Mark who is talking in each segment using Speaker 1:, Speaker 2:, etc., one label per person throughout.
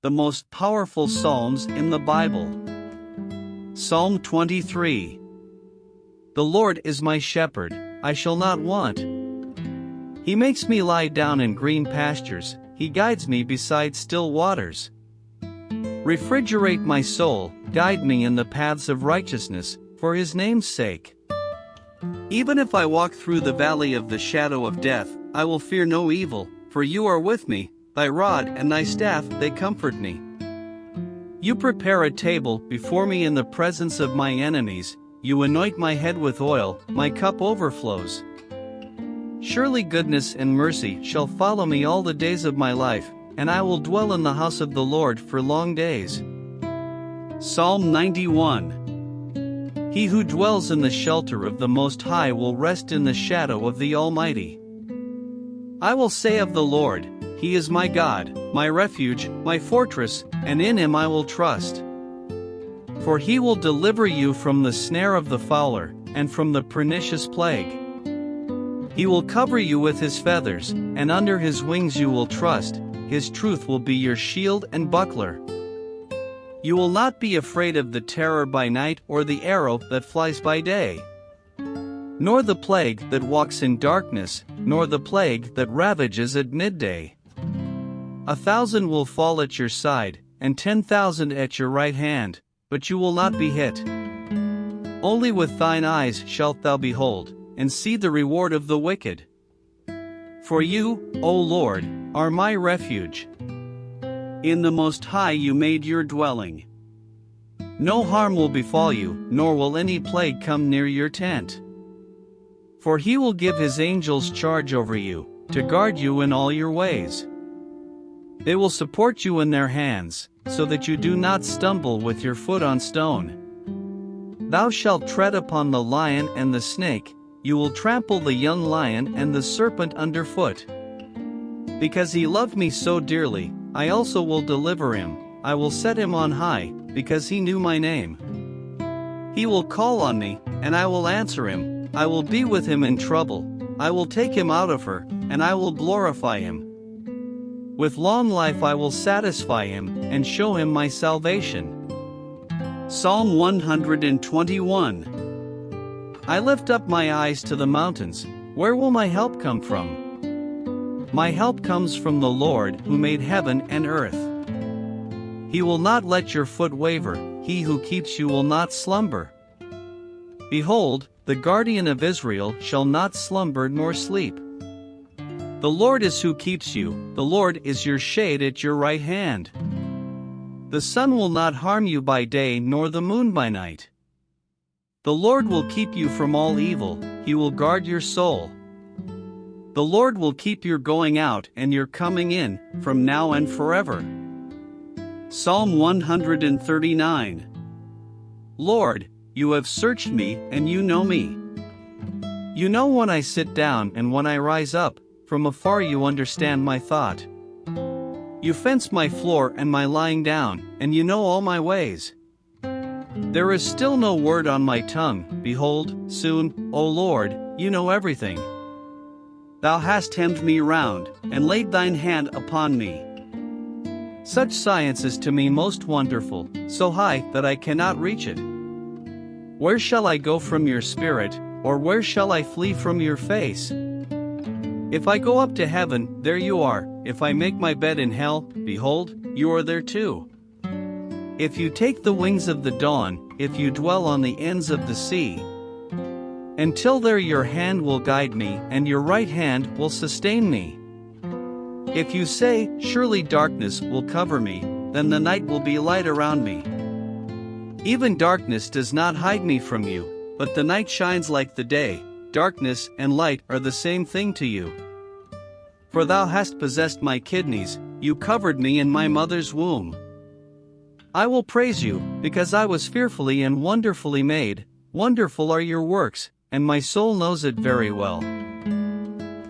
Speaker 1: the most powerful Psalms in the Bible. Psalm 23. The Lord is my shepherd, I shall not want. He makes me lie down in green pastures, He guides me beside still waters. Refrigerate my soul, guide me in the paths of righteousness, for His name's sake. Even if I walk through the valley of the shadow of death, I will fear no evil, for You are with me, Thy rod and Thy staff, they comfort me. You prepare a table before me in the presence of my enemies, You anoint my head with oil, my cup overflows. Surely goodness and mercy shall follow me all the days of my life, and I will dwell in the house of the Lord for long days. Psalm 91. He who dwells in the shelter of the Most High will rest in the shadow of the Almighty. I will say of the Lord, He is my God, my refuge, my fortress, and in Him I will trust. For He will deliver you from the snare of the fowler, and from the pernicious plague. He will cover you with His feathers, and under His wings you will trust, His truth will be your shield and buckler. You will not be afraid of the terror by night or the arrow that flies by day, nor the plague that walks in darkness, nor the plague that ravages at midday. 1,000 will fall at your side, and 10,000 at your right hand, but you will not be hit. Only with thine eyes shalt thou behold, and see the reward of the wicked. For You, O Lord, are my refuge. In the Most High You made your dwelling. No harm will befall you, nor will any plague come near your tent. For He will give His angels charge over you, to guard you in all your ways. They will support you in their hands, so that you do not stumble with your foot on stone. Thou shalt tread upon the lion and the snake, you will trample the young lion and the serpent underfoot. Because He loved me so dearly, I also will deliver him, I will set him on high, because he knew my name. He will call on me, and I will answer him, I will be with him in trouble, I will take him out of her, and I will glorify him. With long life I will satisfy him, and show him my salvation. Psalm 121. I lift up my eyes to the mountains, where will my help come from? My help comes from the Lord who made heaven and earth. He will not let your foot waver, He who keeps you will not slumber. Behold, the guardian of Israel shall not slumber nor sleep. The Lord is who keeps you, the Lord is your shade at your right hand. The sun will not harm you by day nor the moon by night. The Lord will keep you from all evil, He will guard your soul. The Lord will keep your going out and your coming in, from now and forever. Psalm 139. Lord, You have searched me and You know me. You know when I sit down and when I rise up, from afar You understand my thought. You fence my floor and my lying down, and You know all my ways. There is still no word on my tongue, behold, soon, O Lord, You know everything. Thou hast hemmed me round, and laid Thine hand upon me. Such science is to me most wonderful, so high that I cannot reach it. Where shall I go from Your Spirit, or where shall I flee from Your face? If I go up to heaven, there You are, if I make my bed in hell, behold, You are there too. If You take the wings of the dawn, if You dwell on the ends of the sea, until there Your hand will guide me, and Your right hand will sustain me. If You say, surely darkness will cover me, then the night will be light around me. Even darkness does not hide me from You, but the night shines like the day, darkness and light are the same thing to You. For Thou hast possessed my kidneys, You covered me in my mother's womb. I will praise You, because I was fearfully and wonderfully made, wonderful are Your works, and my soul knows it very well.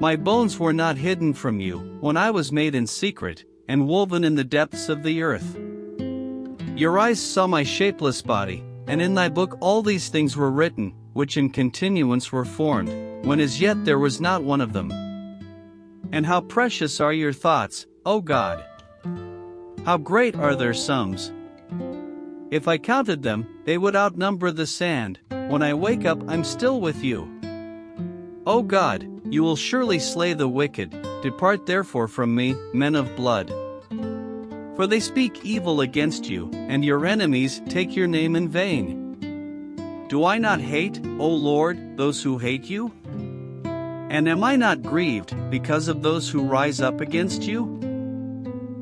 Speaker 1: My bones were not hidden from You, when I was made in secret, and woven in the depths of the earth. Your eyes saw my shapeless body, and in Thy book all these things were written, which in continuance were formed, when as yet there was not one of them. And how precious are Your thoughts, O God! How great are their sums! If I counted them, they would outnumber the sand. When I wake up, I'm still with you. O God, you will surely slay the wicked. Depart therefore from me, men of blood. For they speak evil against you, and your enemies take your name in vain. Do I not hate, O Lord, those who hate you? And am I not grieved because of those who rise up against you?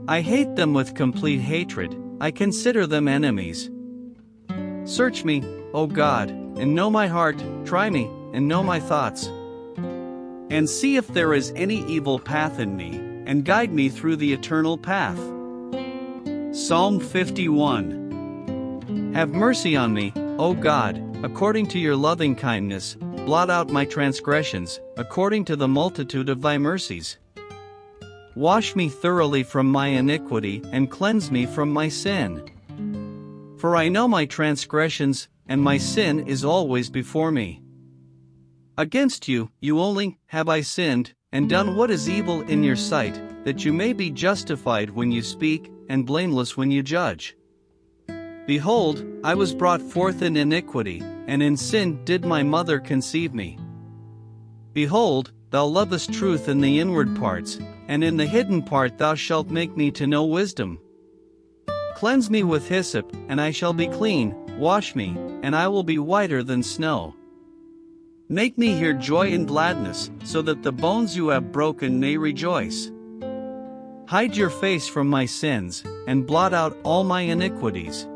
Speaker 1: I hate them with complete hatred, I consider them enemies. Search me, O God, and know my heart, try me, and know my thoughts. And see if there is any evil path in me, and guide me through the eternal path. Psalm 51. Have mercy on me, O God, according to your loving kindness, blot out my transgressions, according to the multitude of thy mercies. Wash me thoroughly from my iniquity, and cleanse me from my sin. For I know my transgressions, and my sin is always before me. Against you, you only, have I sinned, and done what is evil in your sight, that you may be justified when you speak, and blameless when you judge. Behold, I was brought forth in iniquity, and in sin did my mother conceive me. Behold, thou lovest truth in the inward parts, and in the hidden part thou shalt make me to know wisdom. Cleanse me with hyssop, and I shall be clean, wash me, and I will be whiter than snow. Make me hear joy and gladness, so that the bones you have broken may rejoice. Hide your face from my sins, and blot out all my iniquities.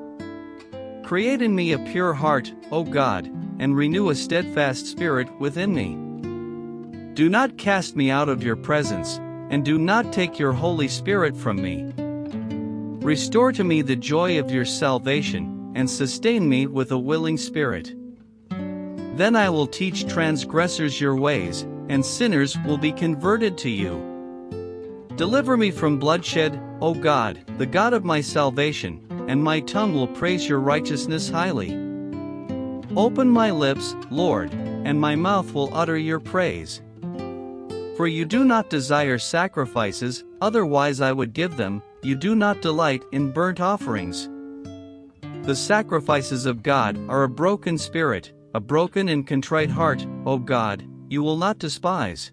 Speaker 1: Create in me a pure heart, O God, and renew a steadfast spirit within me. Do not cast me out of your presence, and do not take your Holy Spirit from me. Restore to me the joy of your salvation, and sustain me with a willing spirit. Then I will teach transgressors your ways, and sinners will be converted to you. Deliver me from bloodshed, O God, the God of my salvation, and my tongue will praise your righteousness highly. Open my lips, Lord, and my mouth will utter your praise. For you do not desire sacrifices, otherwise I would give them. You do not delight in burnt offerings. The sacrifices of God are a broken spirit, a broken and contrite heart, O God, you will not despise.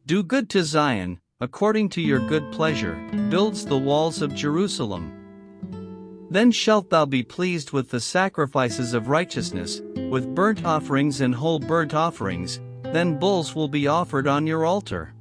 Speaker 1: Do good to Zion, according to your good pleasure, builds the walls of Jerusalem. Then shalt thou be pleased with the sacrifices of righteousness, with burnt offerings and whole burnt offerings, then bulls will be offered on your altar.